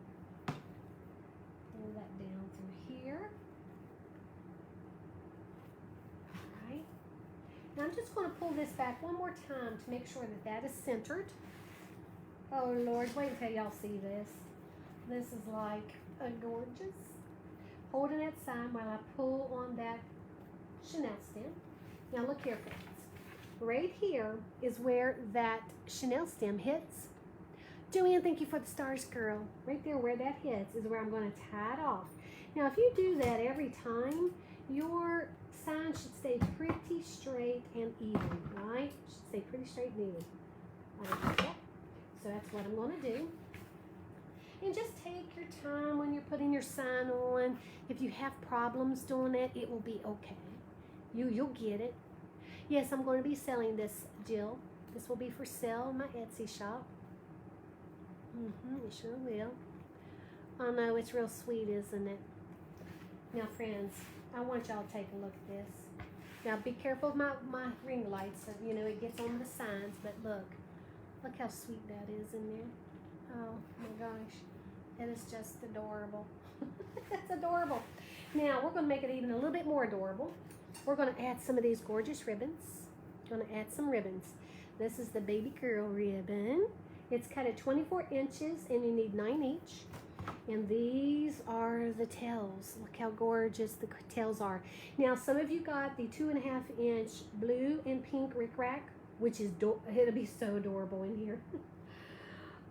Pull that down through here. Alright. Now I'm just going to pull this back one more time to make sure that that is centered. Oh Lord, wait until y'all see this. This is like a gorgeous. Holding that sign while I pull on that Chanel stem. Now look here, friends. Right here is where that Chanel stem hits. Joanne, thank you for the stars, girl. Right there where that hits is where I'm going to tie it off. Now if you do that every time, your sign should stay pretty straight and even, right? Should stay pretty straight and even. Like that. So that's what I'm going to do. And just take your time when you're putting your sign on. If you have problems doing it, it will be okay. You'll get it. Yes, I'm going to be selling this, Jill. This will be for sale in my Etsy shop. It sure will. Oh no, it's real sweet, isn't it? Now, friends, I want y'all to take a look at this. Now, be careful of my ring lights. So, you know, it gets on the signs, but look how sweet that is in there. Oh my gosh, that is just adorable. That's adorable. Now, we're going to make it even a little bit more adorable. We're going to add some of these gorgeous ribbons. Going to add some ribbons. This is the Baby Girl ribbon. It's cut at 24 inches and you need 9 each. And these are the tails. Look how gorgeous the tails are. Now, some of you got the 2.5 inch blue and pink rickrack, which is, it'll be so adorable in here.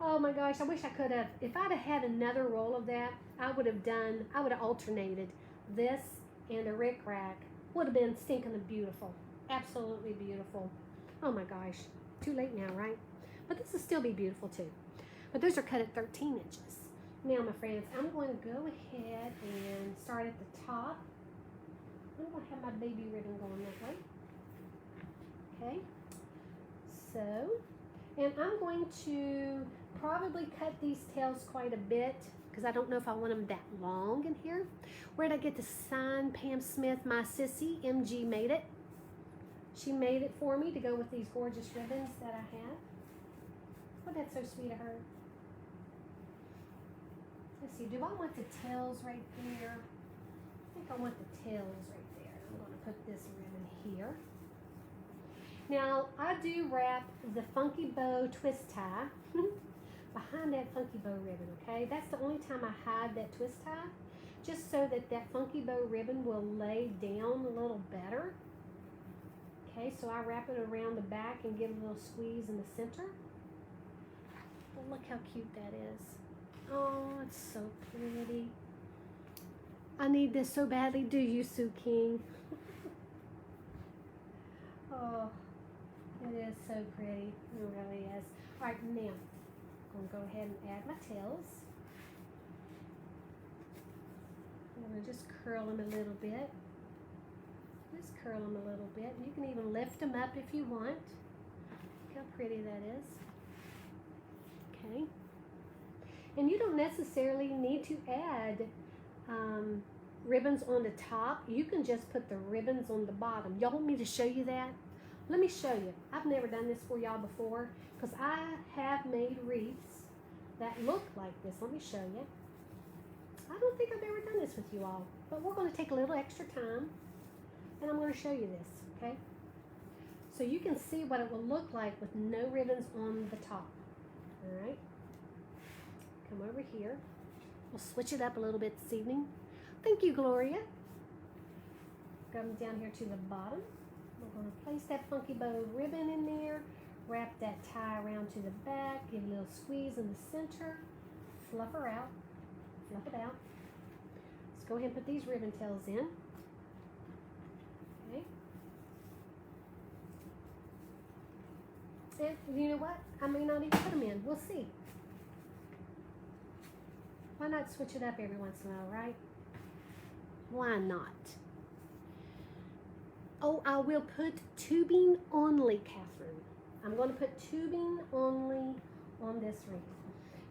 Oh my gosh, I wish I could have. If I'd have had another roll of that, I would have alternated this and a rickrack. Would have been stinking beautiful. Absolutely beautiful. Oh my gosh. Too late now, right? But this will still be beautiful too. But those are cut at 13 inches. Now, my friends, I'm going to go ahead and start at the top. I'm going to have my baby ribbon going that way. Okay. So, and I'm going to probably cut these tails quite a bit because I don't know if I want them that long in here. Where did I get the sign? Pam Smith, my sissy, MG made it. She made it for me to go with these gorgeous ribbons that I have. Oh, that's so sweet of her. Let's see, do I want the tails right there? I think I want the tails right there. I'm going to put this ribbon here. Now, I do wrap the Funky Bow twist tie behind that Funky Bow ribbon, okay? That's the only time I hide that twist tie, just so that that Funky Bow ribbon will lay down a little better. Okay, so I wrap it around the back and give a little squeeze in the center. Oh, look how cute that is. Oh, it's so pretty. I need this so badly. Do you, Sue King? Oh, it is so pretty. It really is. All right, now I'm going to go ahead and add my tails. I'm going to just curl them a little bit. Just curl them a little bit. You can even lift them up if you want. Look how pretty that is. Okay. And you don't necessarily need to add ribbons on the top. You can just put the ribbons on the bottom. Y'all want me to show you that? Let me show you. I've never done this for y'all before because I have made wreaths that look like this. Let me show you. I don't think I've ever done this with you all, but we're going to take a little extra time and I'm going to show you this, okay? So you can see what it will look like with no ribbons on the top. All right. Come over here. We'll switch it up a little bit this evening. Thank you, Gloria. Come down here to the bottom. We're going to place that funky bow ribbon in there. Wrap that tie around to the back. Give a little squeeze in the center. Fluff her out. Fluff it out. Let's go ahead and put these ribbon tails in. Okay. And you know what? I may not even put them in. We'll see. Why not switch it up every once in a while, right? Why not? Oh, I will put tubing only, Catherine. I'm going to put tubing only on this wreath.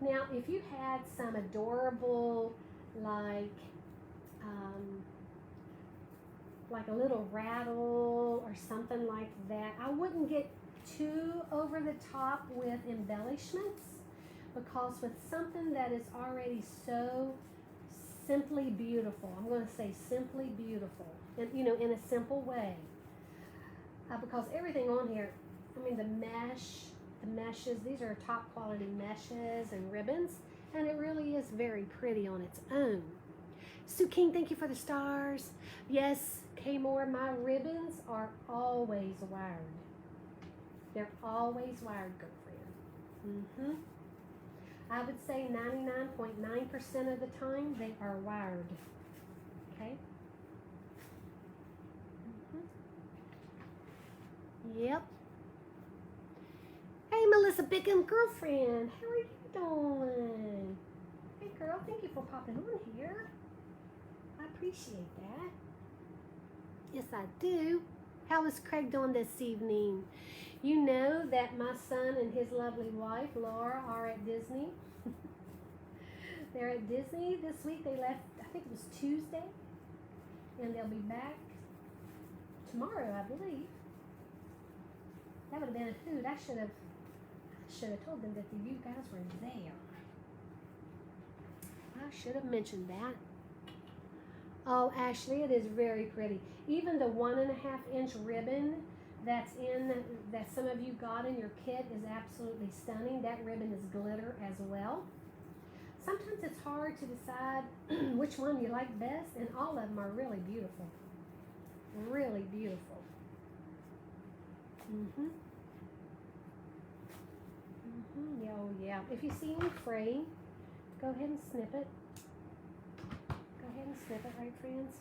Now, if you had some adorable, like a little rattle or something like that, I wouldn't get too over the top with embellishments, because with something that is already so simply beautiful, I'm going to say simply beautiful, and you know, in a simple way, because everything on here, I mean, the meshes, these are top quality meshes and ribbons, and it really is very pretty on its own. Sue King, thank you for the stars. Yes, Kay Moore, my ribbons are always wired. They're always wired, girlfriend. I would say 99.9% of the time they are wired. Okay? Yep. Hey, Melissa Bickham, girlfriend. How are you doing? Hey, girl, thank you for popping on here. I appreciate that. Yes, I do. How is Craig doing this evening? You know that my son and his lovely wife, Laura, are at Disney. They're at Disney this week. They left, I think it was Tuesday, and they'll be back tomorrow, I believe. That would have been a hoot. I should have told them that you guys were there. I should have mentioned that. Oh, Ashley, it is very pretty. Even the 1.5-inch ribbon that some of you got in your kit is absolutely stunning. That ribbon is glitter as well. Sometimes it's hard to decide which one you like best, and all of them are really beautiful. Really beautiful. Yeah, oh yeah. If you see any fraying, go ahead and snip it. Go ahead and snip it, right, friends?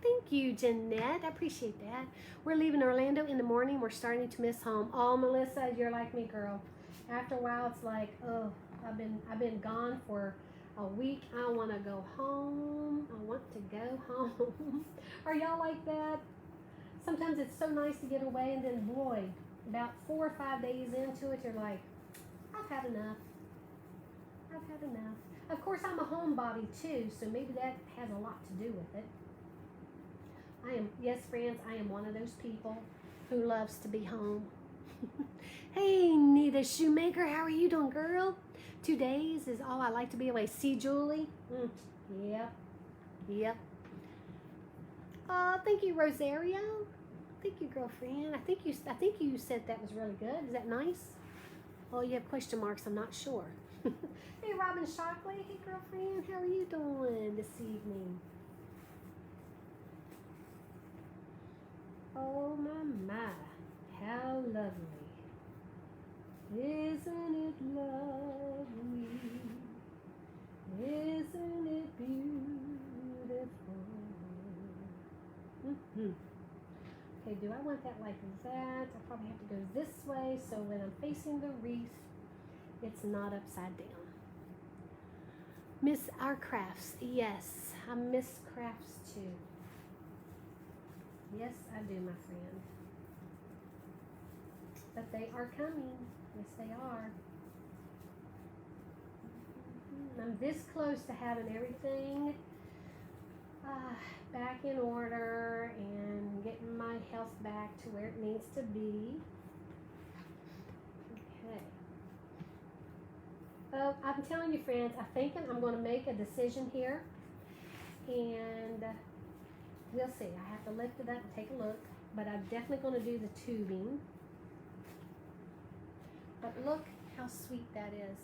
Thank you, Jeanette. I appreciate that. We're leaving Orlando in the morning. We're starting to miss home. Oh, Melissa, you're like me, girl. After a while, it's like, oh, I've been gone for a week. I want to go home. I want to go home. Are y'all like that? Sometimes it's so nice to get away, and then, boy, about 4 or 5 days into it, you're like, I've had enough. I've had enough. Of course, I'm a homebody too, so maybe that has a lot to do with it. Yes, friends, I am one of those people who loves to be home. Hey, Nita Shoemaker, how are you doing, girl? 2 days is all I like to be away. See, Julie? Yep. Thank you, Rosario. Thank you, girlfriend. I think you said that was really good. Is that nice? Oh, you have question marks. I'm not sure. Hey, Robin Shockley. Hey, girlfriend. How are you doing this evening? Oh, my. How lovely. Isn't it lovely? do I want that like that? I probably have to go this way so when I'm facing the wreath, it's not upside down. Miss our crafts. Yes, I miss crafts too. Yes, I do, my friend. But they are coming. Yes, they are. I'm this close to having everything back in order and getting my health back to where it needs to be. Okay. I'm telling you, friends, I'm thinking I'm going to make a decision here, and we'll see. I have to lift it up and take a look, but I'm definitely going to do the tubing. But look how sweet that is.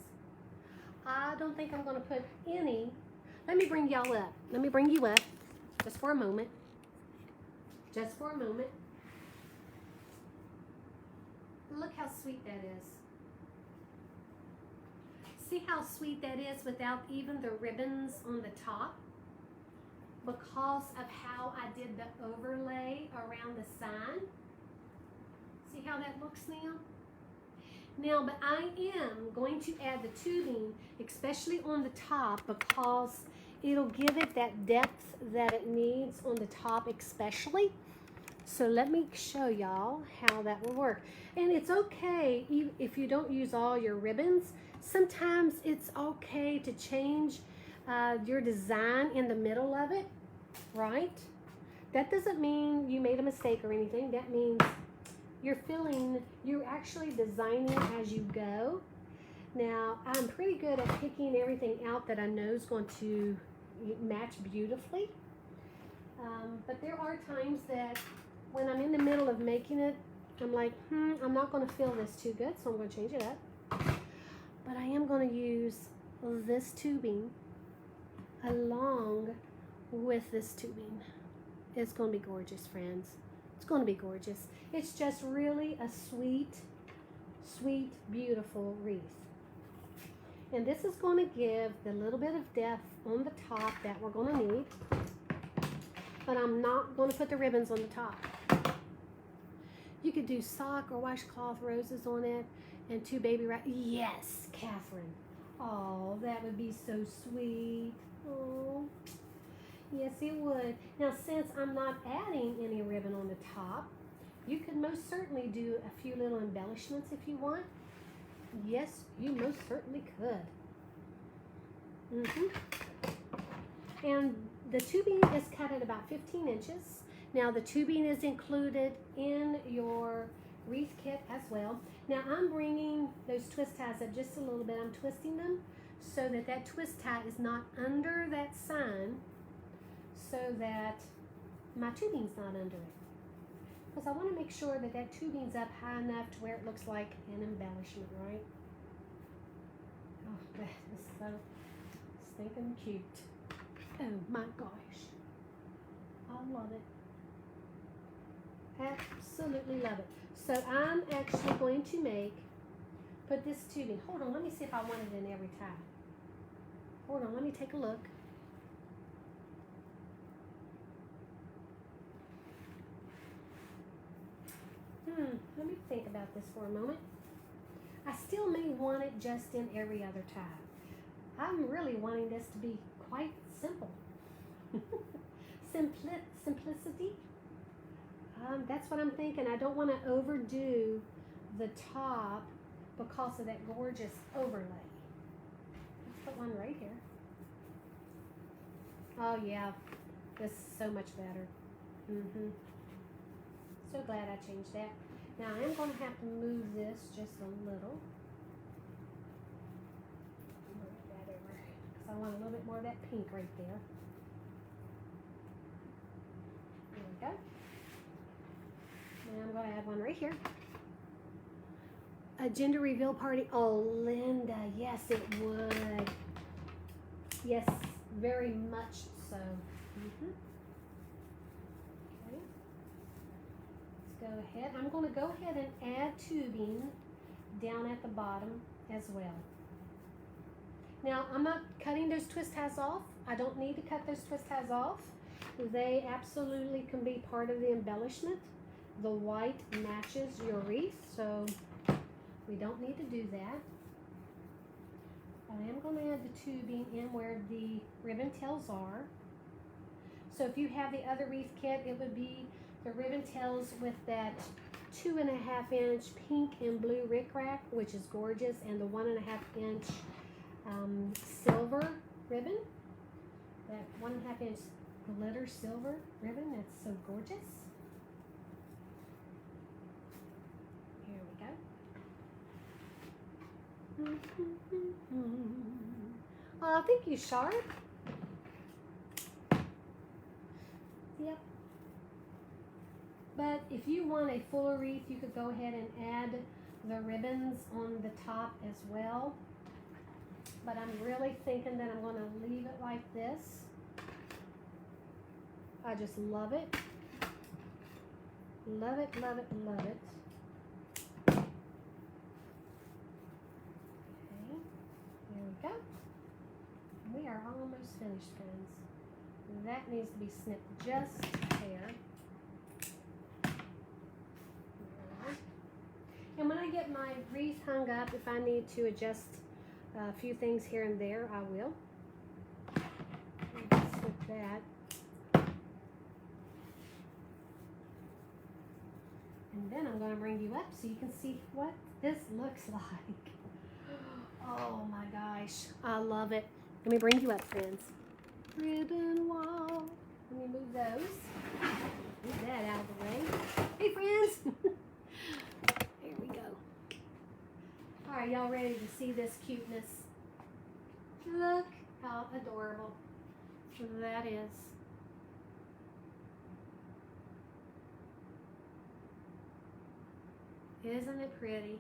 I don't think I'm going to put any. Let me bring y'all up. Let me bring you up just for a moment. Just for a moment. Look how sweet that is. See how sweet that is without even the ribbons on the top? Because of how I did the overlay around the sign. See how that looks now? Now, but I am going to add the tubing, especially on the top, because it'll give it that depth that it needs on the top especially. So let me show y'all how that will work. And it's okay if you don't use all your ribbons. Sometimes it's okay to change your design in the middle of it, right? That doesn't mean you made a mistake or anything. That means you're actually designing as you go. Now, I'm pretty good at picking everything out that I know is going to match beautifully. But there are times that when I'm in the middle of making it, I'm like, I'm not going to feel this too good, so I'm going to change it up. But I am going to use this tubing along with this tubing. It's going to be gorgeous, friends. It's going to be gorgeous. It's just really a sweet, sweet, beautiful wreath. And this is going to give the little bit of depth on the top that we're going to need. But I'm not going to put the ribbons on the top. You could do sock or washcloth roses on it and 2 baby wreaths. Yes, Catherine. Oh, that would be so sweet. Oh, yes, it would. Now, since I'm not adding any ribbon on the top, you could most certainly do a few little embellishments if you want. Yes, you most certainly could. And the tubing is cut at about 15 inches. Now, the tubing is included in your wreath kit as well. Now, I'm bringing those twist ties up just a little bit. I'm twisting them so that that twist tie is not under that sign, so that my tubing's not under it. Because I want to make sure that that tubing's up high enough to where it looks like an embellishment, right? Oh, that is so stinking cute. Oh my gosh. I love it. Absolutely love it. So I'm actually going to put this tubing. Hold on, let me see if I want it in every tie. Hold on, let me take a look. Let me think about this for a moment. I still may want it just in every other tie. I'm really wanting this to be quite simple. Simplicity. That's what I'm thinking. I don't want to overdo the top because of that gorgeous overlay. Let's put one right here. Oh yeah, this is so much better. So glad I changed that. Now I am going to have to move this just a little. Move that over because I want a little bit more of that pink right there. There we go. And I'm going to add one right here. A gender reveal party. Oh, Linda, yes it would. Yes, very much so. Okay. Let's go ahead. I'm going to go ahead and add tubing down at the bottom as well. Now, I'm not cutting those twist ties off. I don't need to cut those twist ties off. They absolutely can be part of the embellishment. the white matches your wreath, so we don't need to do that. I am going to add the tubing in where the ribbon tails are. So if you have the other wreath kit, it would be the ribbon tails with that 2.5-inch pink and blue rickrack, which is gorgeous, and the 1.5-inch silver ribbon. That 1.5-inch glitter silver ribbon, that's so gorgeous. Here we go. Oh, thank you, Sharp. Yep. But if you want a fuller wreath, you could go ahead and add the ribbons on the top as well. But I'm really thinking that I'm going to leave it like this. I just love it. Love it, love it, love it. Okay, there we go. We are almost finished, friends. That needs to be snipped just there. And when I get my wreath hung up, if I need to adjust a few things here and there, I will. Let's snip that. And then I'm going to bring you up so you can see what this looks like. Oh my gosh, I love it. Let me bring you up, friends. Ribbon wall. Let me move those. Move that out of the way. Hey, friends. There we go. All right, y'all ready to see this cuteness? Look how adorable that is. Isn't it pretty?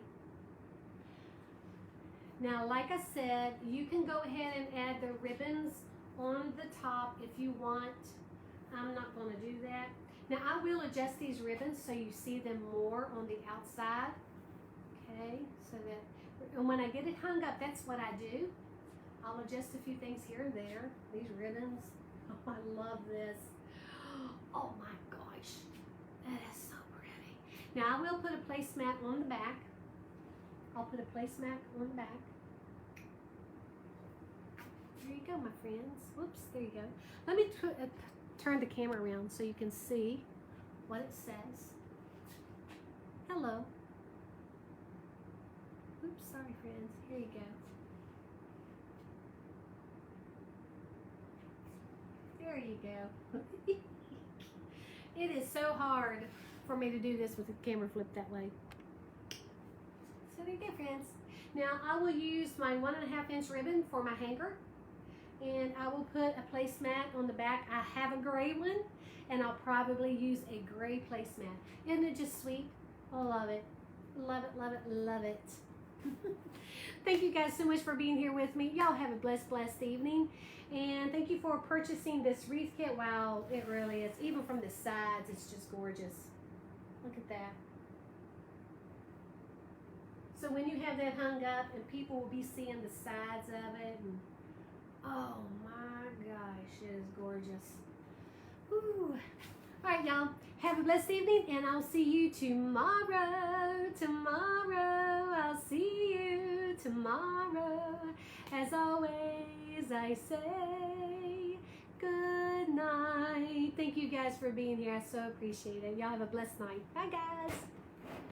Now, like I said, you can go ahead and add the ribbons on the top if you want. I'm not going to do that. Now, I will adjust these ribbons so you see them more on the outside. Okay, so that, and when I get it hung up, that's what I do. I'll adjust a few things here and there. These ribbons, oh, I love this. Oh my gosh, that is so pretty. Now, I will put a placemat on the back. I'll put a placemat on the back. There you go, my friends. Whoops, there you go. Let me turn the camera around so you can see what it says. Hello. Oops, sorry, friends. Here you go. There you go. It is so hard for me to do this with the camera flipped that way. So there you go, friends. Now I will use my 1.5-inch ribbon for my hanger, and I will put a placemat on the back. I have a gray one, and I'll probably use a gray placemat. Isn't it just sweet? I love it. Love it, love it, love it. Thank you guys so much for being here with me. Y'all have a blessed evening. And thank you for purchasing this wreath kit. Wow, it really is. Even from the sides, it's just gorgeous. Look at that. So when you have that hung up and people will be seeing the sides of it, and oh my gosh, it is gorgeous. Ooh. All right, y'all. Have a blessed evening, and I'll see you tomorrow. Tomorrow, I'll see you tomorrow. As always, I say good night. Thank you guys for being here. I so appreciate it. Y'all have a blessed night. Bye, guys.